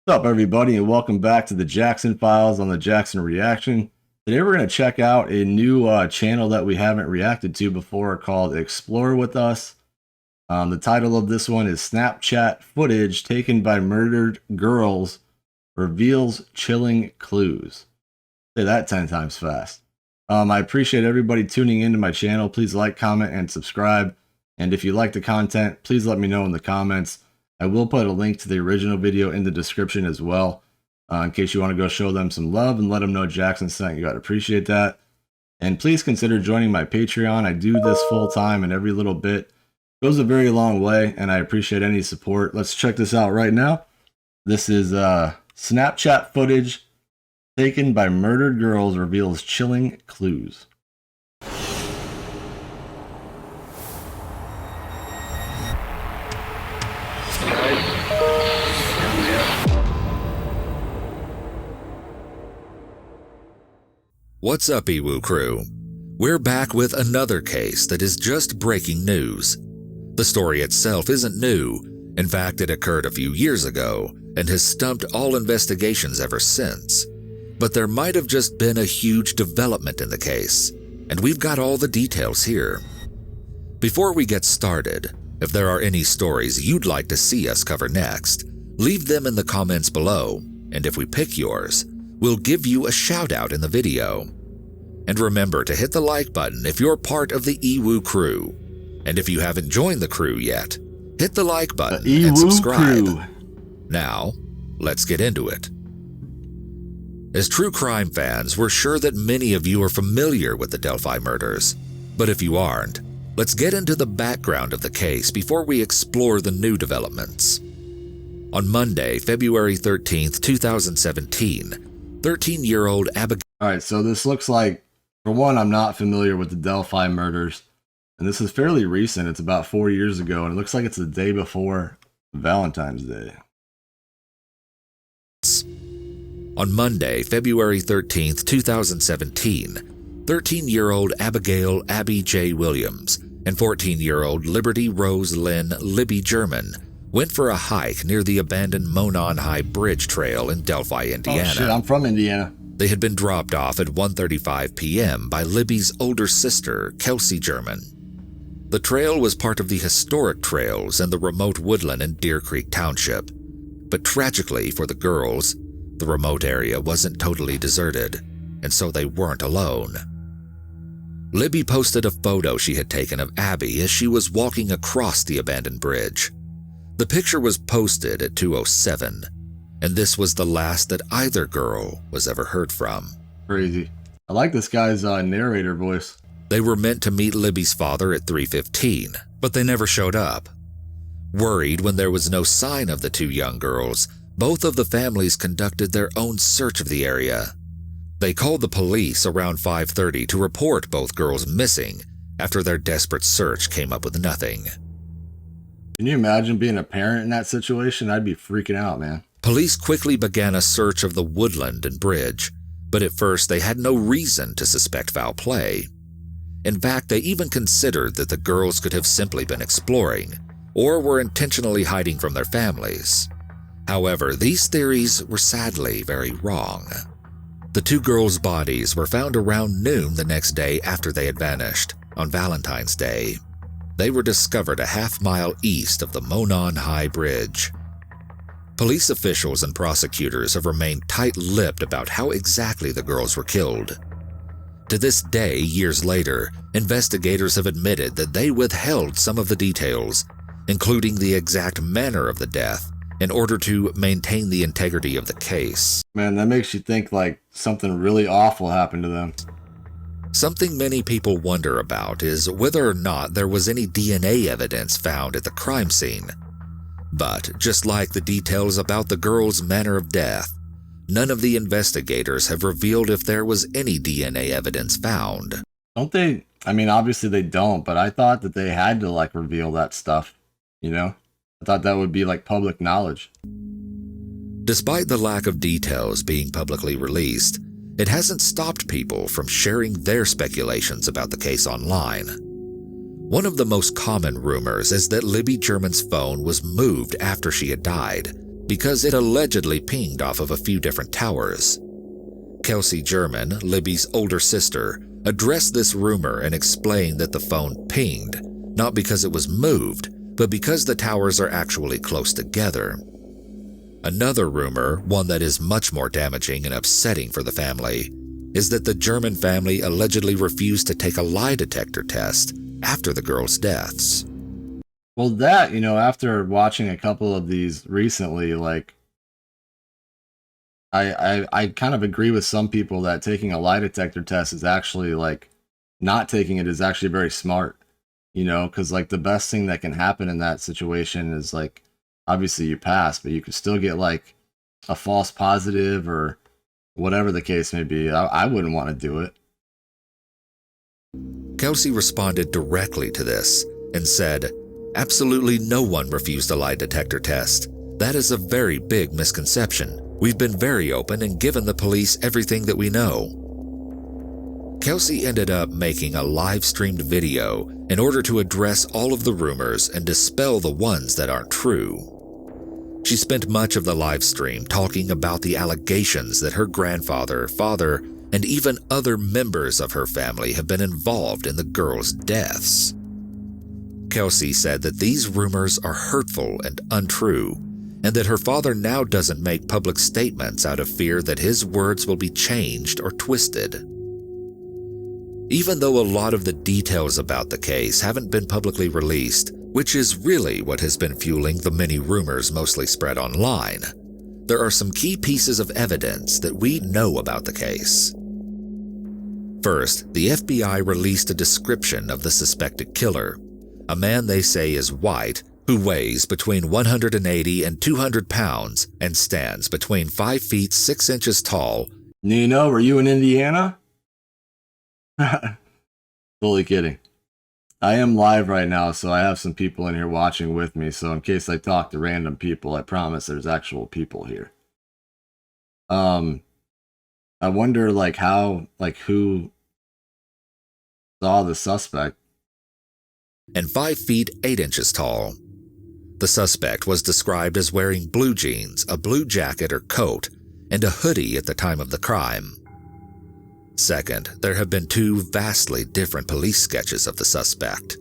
What's up, everybody, and welcome back to the Jackson Files on the Jackson Reaction. Today we're going to check out a new channel that we haven't reacted to before called Explore With Us. The title of this one is Snapchat Footage Taken by Murdered Girls Reveals Chilling Clues. Say that 10 times fast. I appreciate everybody tuning into my channel. Please like, comment, and subscribe. And if you like the content, please let me know in the comments. I will put a link to the original video in the description as well, in case you want to go show them some love and let them know Jackson sent you. I'd appreciate that. And please consider joining my Patreon. I do this full time, and every little bit goes a very long way, and I appreciate any support. Let's check this out right now. This is Snapchat footage taken by murdered girls reveals chilling clues. What's up, EWU crew? We're back with another case that is just breaking news. The story itself isn't new. In fact, it occurred a few years ago and has stumped all investigations ever since. But there might have just been a huge development in the case, and we've got all the details here. Before we get started, if there are any stories you'd like to see us cover next, leave them in the comments below, and if we pick yours, we'll give you a shout out in the video. And remember to hit the like button if you're part of the EWU crew. And if you haven't joined the crew yet, hit the like button and subscribe. Crew. Now, let's get into it. As true crime fans, we're sure that many of you are familiar with the Delphi murders. But if you aren't, let's get into the background of the case before we explore the new developments. On Monday, February 13th, 2017, 13-year-old Abigail. Alright, so this looks like, for one, I'm not familiar with the Delphi murders. And this is fairly recent. It's about 4 years ago, and it looks like it's the day before Valentine's Day. On Monday, February 13th, 2017, 13-year-old Abigail Abby J. Williams and 14-year-old Liberty Rose Lynn Libby German went for a hike near the abandoned Monon High Bridge Trail in Delphi, Indiana. Oh shit, I'm from Indiana. They had been dropped off at 1:35 p.m. by Libby's older sister, Kelsey German. The trail was part of the historic trails in the remote woodland in Deer Creek Township. But tragically for the girls, the remote area wasn't totally deserted, and so they weren't alone. Libby posted a photo she had taken of Abby as she was walking across the abandoned bridge. The picture was posted at 2:07, and this was the last that either girl was ever heard from. Crazy. I like this guy's narrator voice. They were meant to meet Libby's father at 3:15, but they never showed up. Worried when there was no sign of the two young girls, both of the families conducted their own search of the area. They called the police around 5:30 to report both girls missing after their desperate search came up with nothing. Can you imagine being a parent in that situation? I'd be freaking out, man. Police quickly began a search of the woodland and bridge, but at first they had no reason to suspect foul play. In fact, they even considered that the girls could have simply been exploring or were intentionally hiding from their families. However, these theories were sadly very wrong. The two girls' bodies were found around noon the next day after they had vanished, on Valentine's Day. They were discovered a half-mile east of the Monon High Bridge. Police officials and prosecutors have remained tight-lipped about how exactly the girls were killed. To this day, years later, investigators have admitted that they withheld some of the details, including the exact manner of the death, in order to maintain the integrity of the case. Man, that makes you think like something really awful happened to them. Something many people wonder about is whether or not there was any DNA evidence found at the crime scene. But just like the details about the girl's manner of death, none of the investigators have revealed if there was any DNA evidence found. Don't they? I mean, obviously they don't, but I thought that they had to like reveal that stuff, you know? I thought that would be like public knowledge. Despite the lack of details being publicly released, it hasn't stopped people from sharing their speculations about the case online. One of the most common rumors is that Libby German's phone was moved after she had died, because it allegedly pinged off of a few different towers. Kelsey German, Libby's older sister, addressed this rumor and explained that the phone pinged, not because it was moved, but because the towers are actually close together. Another rumor, one that is much more damaging and upsetting for the family, is that the German family allegedly refused to take a lie detector test after the girls' deaths. Well, that, after watching a couple of these recently, like, I kind of agree with some people that taking a lie detector test is actually, like, not taking it is actually very smart, because, like, the best thing that can happen in that situation is, like, obviously you pass, but you could still get, like, a false positive or whatever the case may be. I wouldn't want to do it. Kelsey responded directly to this and said, "Absolutely no one refused a lie detector test. That is a very big misconception. We've been very open and given the police everything that we know." Kelsey ended up making a live-streamed video in order to address all of the rumors and dispel the ones that aren't true. She spent much of the live stream talking about the allegations that her grandfather, father, and even other members of her family have been involved in the girls' deaths. Kelsey said that these rumors are hurtful and untrue, and that her father now doesn't make public statements out of fear that his words will be changed or twisted. Even though a lot of the details about the case haven't been publicly released, which is really what has been fueling the many rumors mostly spread online, there are some key pieces of evidence that we know about the case. First, the FBI released a description of the suspected killer, a man they say is white, who weighs between 180 and 200 pounds and stands between 5 feet 6 inches tall. Nino, were you in Indiana? Totally kidding. I am live right now, so I have some people in here watching with me, so in case I talk to random people, I promise there's actual people here. I wonder, like, who saw the suspect? And 5 feet 8 inches tall. The suspect was described as wearing blue jeans, a blue jacket or coat, and a hoodie at the time of the crime. Second, there have been two vastly different police sketches of the suspect.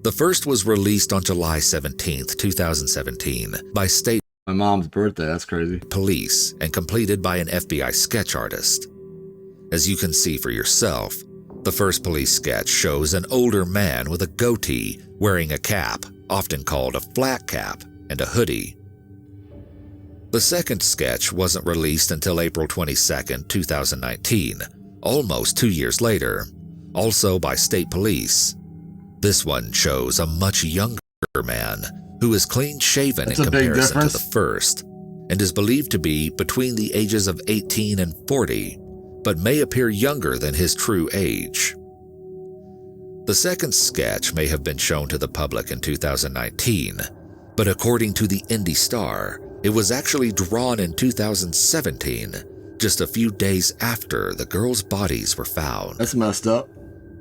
The first was released on July 17, 2017 by state My mom's birthday, that's crazy. police and completed by an FBI sketch artist. As you can see for yourself, the first police sketch shows an older man with a goatee wearing a cap, often called a flat cap, and a hoodie. The second sketch wasn't released until April 22, 2019, almost 2 years later, also by state police. This one shows a much younger man who is clean-shaven in comparison to the first, and is believed to be between the ages of 18 and 40, but may appear younger than his true age. The second sketch may have been shown to the public in 2019, but according to the Indie Star, it was actually drawn in 2017, just a few days after the girls' bodies were found. That's messed up.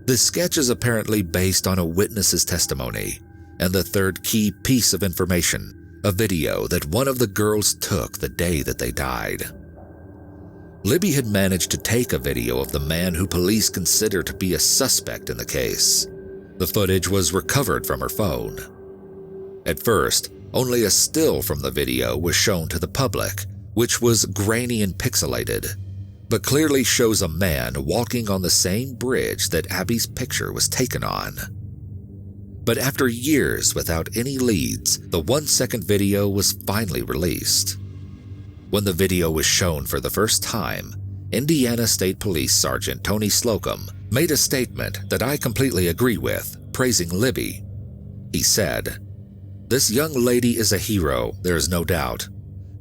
This sketch is apparently based on a witness's testimony, and the third key piece of information, a video that one of the girls took the day that they died. Libby had managed to take a video of the man who police consider to be a suspect in the case. The footage was recovered from her phone. At first, only a still from the video was shown to the public, which was grainy and pixelated, but clearly shows a man walking on the same bridge that Abby's picture was taken on. But after years without any leads, the 1-second video was finally released. When the video was shown for the first time, Indiana State Police Sergeant Tony Slocum made a statement that I completely agree with, praising Libby. He said, "This young lady is a hero, there is no doubt.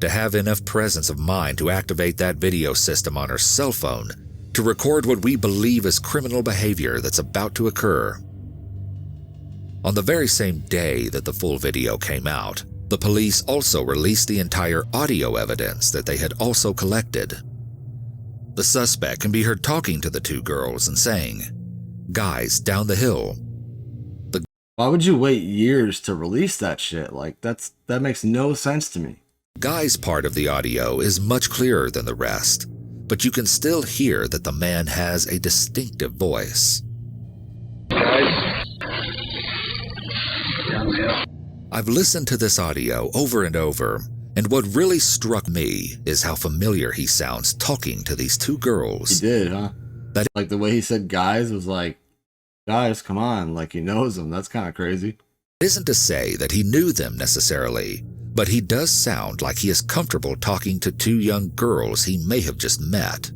To have enough presence of mind to activate that video system on her cell phone to record what we believe is criminal behavior that's about to occur." On the very same day that the full video came out, the police also released the entire audio evidence that they had also collected. The suspect can be heard talking to the two girls and saying, "Guys, down the hill." Why would you wait years to release that shit? Like, that makes no sense to me. Guy's part of the audio is much clearer than the rest, but you can still hear that the man has a distinctive voice. Guys. I've listened to this audio over and over, and what really struck me is how familiar he sounds talking to these two girls. He did, huh? That like the way he said guys was like, guys, come on, like he knows them. That's kind of crazy. isn't to say that he knew them necessarily, but he does sound like he is comfortable talking to two young girls he may have just met.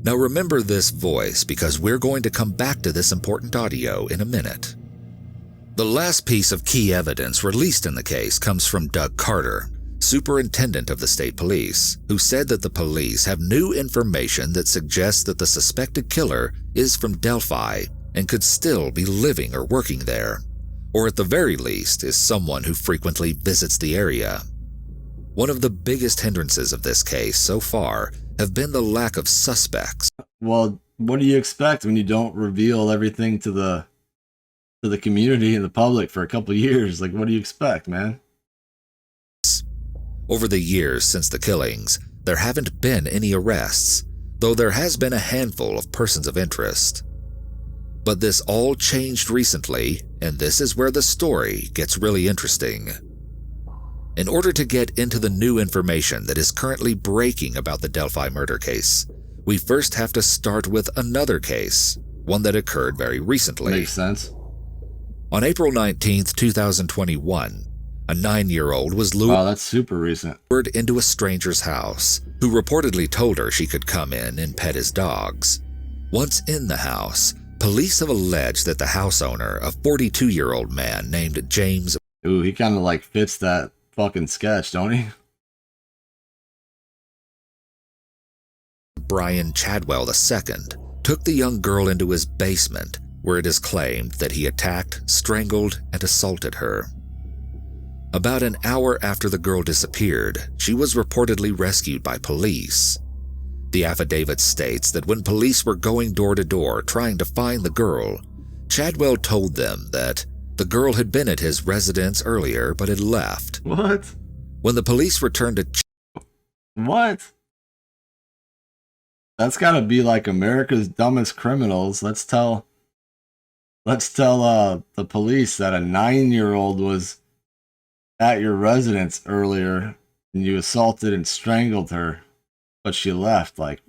Now remember this voice because we're going to come back to this important audio in a minute. The last piece of key evidence released in the case comes from Doug Carter, superintendent of the state police, who said that the police have new information that suggests that the suspected killer is from Delphi and could still be living or working there, or at the very least is someone who frequently visits the area. One of the biggest hindrances of this case so far have been the lack of suspects. Well, what do you expect when you don't reveal everything to the community and the public for a couple of years? Like, what do you expect, man? Over the years since the killings, there haven't been any arrests, though there has been a handful of persons of interest. But this all changed recently, and this is where the story gets really interesting. In order to get into the new information that is currently breaking about the Delphi murder case, we first have to start with another case, one that occurred very recently. Makes sense. On April 19th, 2021, a 9-year-old was Wow, that's super recent. lured into a stranger's house, who reportedly told her she could come in and pet his dogs. Once in the house, police have alleged that the house owner, a 42-year-old man named James Ooh, he kind of like fits that fucking sketch, don't he? Brian Chadwell II, took the young girl into his basement, where it is claimed that he attacked, strangled, and assaulted her. About an hour after the girl disappeared, she was reportedly rescued by police. The affidavit states that when police were going door to door trying to find the girl, Chadwell told them that the girl had been at his residence earlier but had left. What? When the police returned to What? That's gotta be like America's Dumbest Criminals. Let's tell the police that a 9-year-old was at your residence earlier and you assaulted and strangled her, but she left. Like,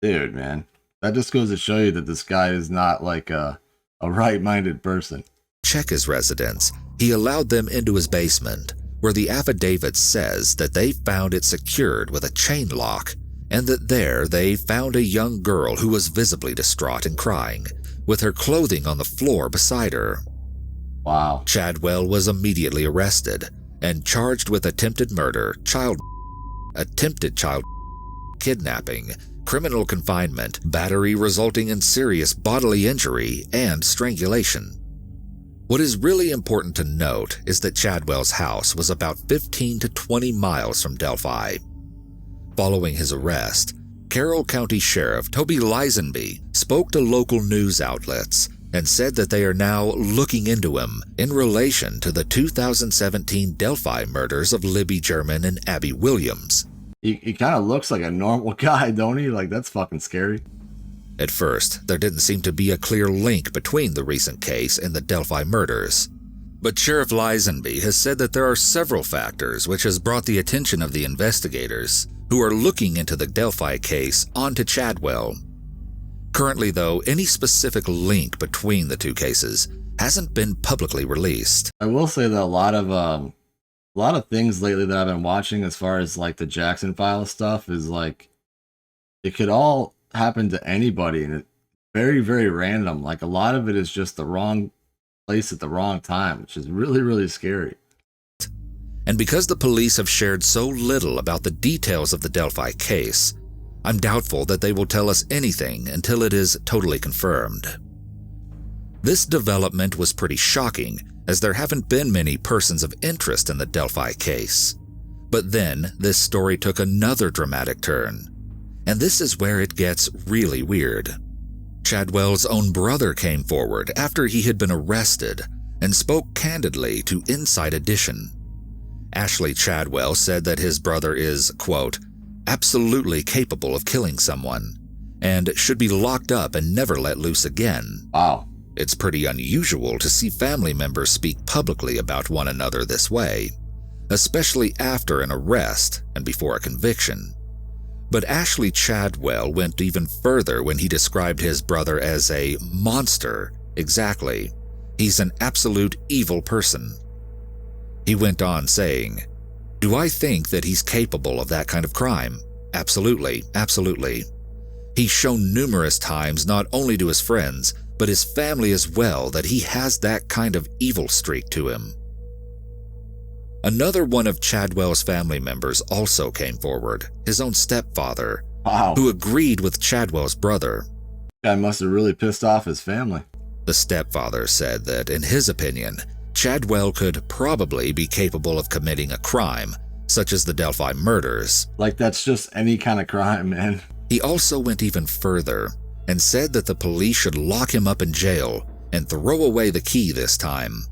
dude, man, that just goes to show you that this guy is not like a right-minded person. check his residence, he allowed them into his basement, where the affidavit says that they found it secured with a chain lock, and that there they found a young girl who was visibly distraught and crying, with her clothing on the floor beside her. Wow. Chadwell was immediately arrested and charged with attempted murder, attempted child kidnapping, criminal confinement, battery resulting in serious bodily injury, and strangulation. What is really important to note is that Chadwell's house was about 15 to 20 miles from Delphi. Following his arrest, Carroll County Sheriff Toby Lisenby spoke to local news outlets and said that they are now looking into him in relation to the 2017 Delphi murders of Libby German and Abby Williams. He kind of looks like a normal guy, don't he? Like, that's fucking scary. At first, there didn't seem to be a clear link between the recent case and the Delphi murders. But Sheriff Lisenby has said that there are several factors which has brought the attention of the investigators who are looking into the Delphi case onto Chadwell. Currently, though, any specific link between the two cases hasn't been publicly released. I will say that a lot of things lately that I've been watching as far as like the Jackson Files stuff is like it could all happen to anybody, and it's very, very random. Like a lot of it is just the wrong place at the wrong time, which is really, really scary. And because the police have shared so little about the details of the Delphi case, I'm doubtful that they will tell us anything until it is totally confirmed. This development was pretty shocking, as there haven't been many persons of interest in the Delphi case. But then, this story took another dramatic turn, and this is where it gets really weird. Chadwell's own brother came forward after he had been arrested and spoke candidly to Inside Edition. Ashley Chadwell said that his brother is, quote, absolutely capable of killing someone and should be locked up and never let loose again. Wow. It's pretty unusual to see family members speak publicly about one another this way, especially after an arrest and before a conviction. But Ashley Chadwell went even further when he described his brother as a monster. Exactly. He's an absolute evil person. He went on saying, "Do I think that he's capable of that kind of crime? Absolutely, absolutely. He's shown numerous times not only to his friends, but his family as well that he has that kind of evil streak to him." Another one of Chadwell's family members also came forward, his own stepfather, Wow. who agreed with Chadwell's brother. Guy must have really pissed off his family. The stepfather said that, in his opinion, Chadwell could probably be capable of committing a crime, such as the Delphi murders. Like, that's just any kind of crime, man. He also went even further and said that the police should lock him up in jail and throw away the key this time.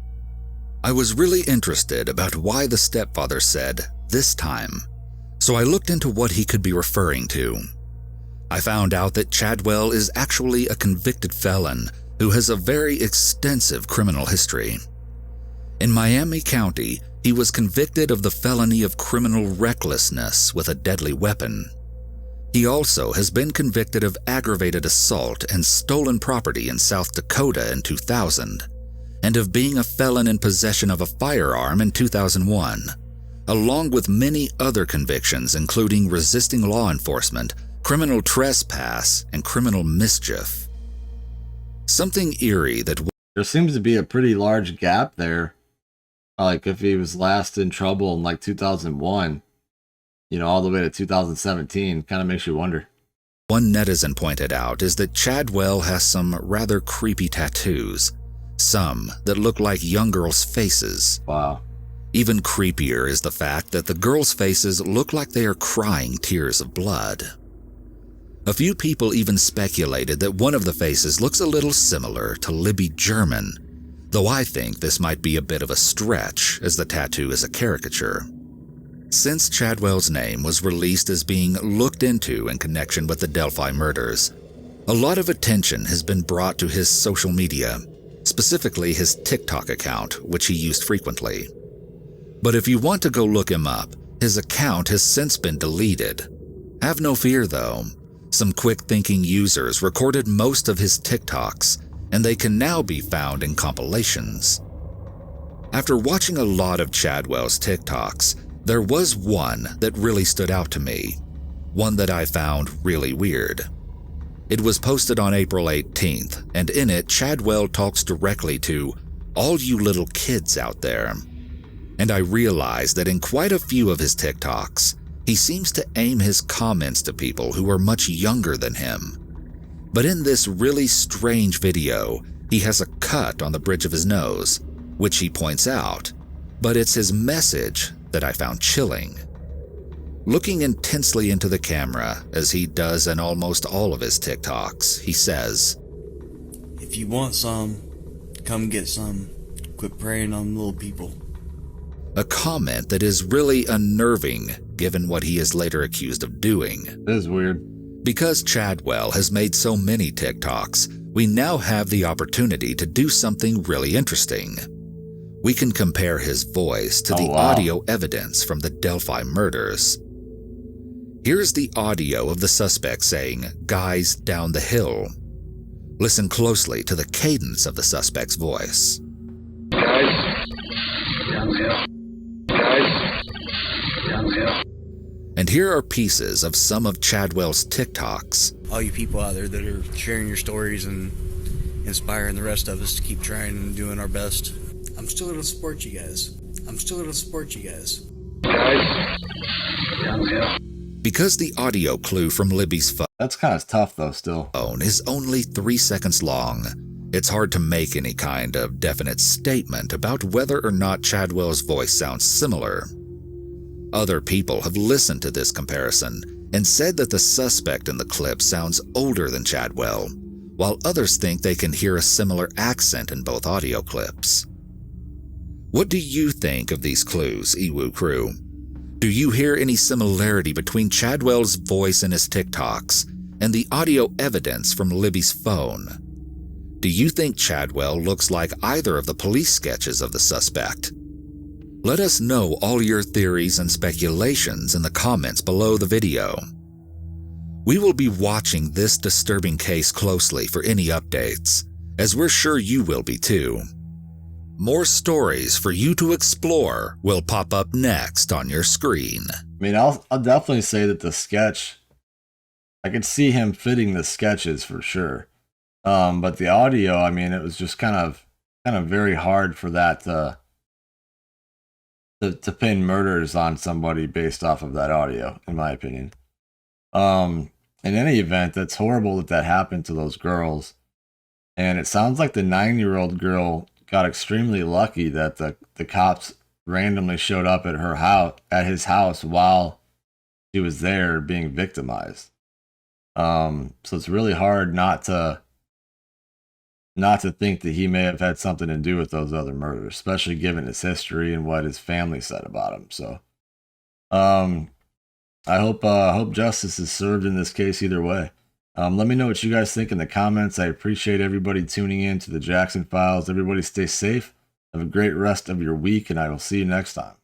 I was really interested about why the stepfather said this time, so I looked into what he could be referring to. I found out that Chadwell is actually a convicted felon who has a very extensive criminal history. In Miami County, he was convicted of the felony of criminal recklessness with a deadly weapon. He also has been convicted of aggravated assault and stolen property in South Dakota in 2000, and of being a felon in possession of a firearm in 2001, along with many other convictions including resisting law enforcement, criminal trespass, and criminal mischief. Something eerie that There seems to be a pretty large gap there. Like, if he was last in trouble in like 2001, all the way to 2017, kind of makes you wonder. one netizen pointed out is that Chadwell has some rather creepy tattoos, some that look like young girls' faces. Wow. Even creepier is the fact that the girls' faces look like they are crying tears of blood. A few people even speculated that one of the faces looks a little similar to Libby German, though I think this might be a bit of a stretch as the tattoo is a caricature. Since Chadwell's name was released as being looked into in connection with the Delphi murders, a lot of attention has been brought to his social media, specifically his TikTok account, which he used frequently. But if you want to go look him up, his account has since been deleted. Have no fear though. Some quick-thinking users recorded most of his TikToks, and they can now be found in compilations. After watching a lot of Chadwell's TikToks, there was one that really stood out to me, one that I found really weird. It was posted on April 18th, and in it, Chadwell talks directly to all you little kids out there. And I realized that in quite a few of his TikToks, he seems to aim his comments to people who are much younger than him. But in this really strange video, he has a cut on the bridge of his nose, which he points out, but it's his message that I found chilling. Looking intensely into the camera, as he does in almost all of his TikToks, he says, "If you want some, come get some. Quit preying on little people." A comment that is really unnerving given what he is later accused of doing. That is weird. Because Chadwell has made so many TikToks, we now have the opportunity to do something really interesting. We can compare his voice to the audio evidence from the Delphi murders. Here's the audio of the suspect saying, "Guys down the hill." Listen closely to the cadence of the suspect's voice. Guys. Down the hill. Guys. Down the hill. And here are pieces of some of Chadwell's TikToks. All you people out there that are sharing your stories and inspiring the rest of us to keep trying and doing our best. I'm still going to support you guys. Guys. Down the hill. Because the audio clue from Libby's That's kind of tough, though, still. phone is only 3 seconds long, it's hard to make any kind of definite statement about whether or not Chadwell's voice sounds similar. Other people have listened to this comparison and said that the suspect in the clip sounds older than Chadwell, while others think they can hear a similar accent in both audio clips. What do you think of these clues, Iwu crew? Do you hear any similarity between Chadwell's voice in his TikToks and the audio evidence from Libby's phone? Do you think Chadwell looks like either of the police sketches of the suspect? Let us know all your theories and speculations in the comments below the video. We will be watching this disturbing case closely for any updates, as we're sure you will be too. More stories for you to explore will pop up next on your screen. I mean, I'll definitely say that the sketch, I could see him fitting the sketches for sure. But the audio, I mean, it was just kind of very hard for that to pin murders on somebody based off of that audio, in my opinion. In any event, that's horrible that happened to those girls. And it sounds like the 9-year-old girl got extremely lucky that the cops randomly showed up at her house, at his house, while she was there being victimized. So it's really hard not to think that he may have had something to do with those other murders, especially given his history and what his family said about him. So, I hope justice is served in this case either way. Let me know what you guys think in the comments. I appreciate everybody tuning in to the Jackson Files. Everybody stay safe. Have a great rest of your week, and I will see you next time.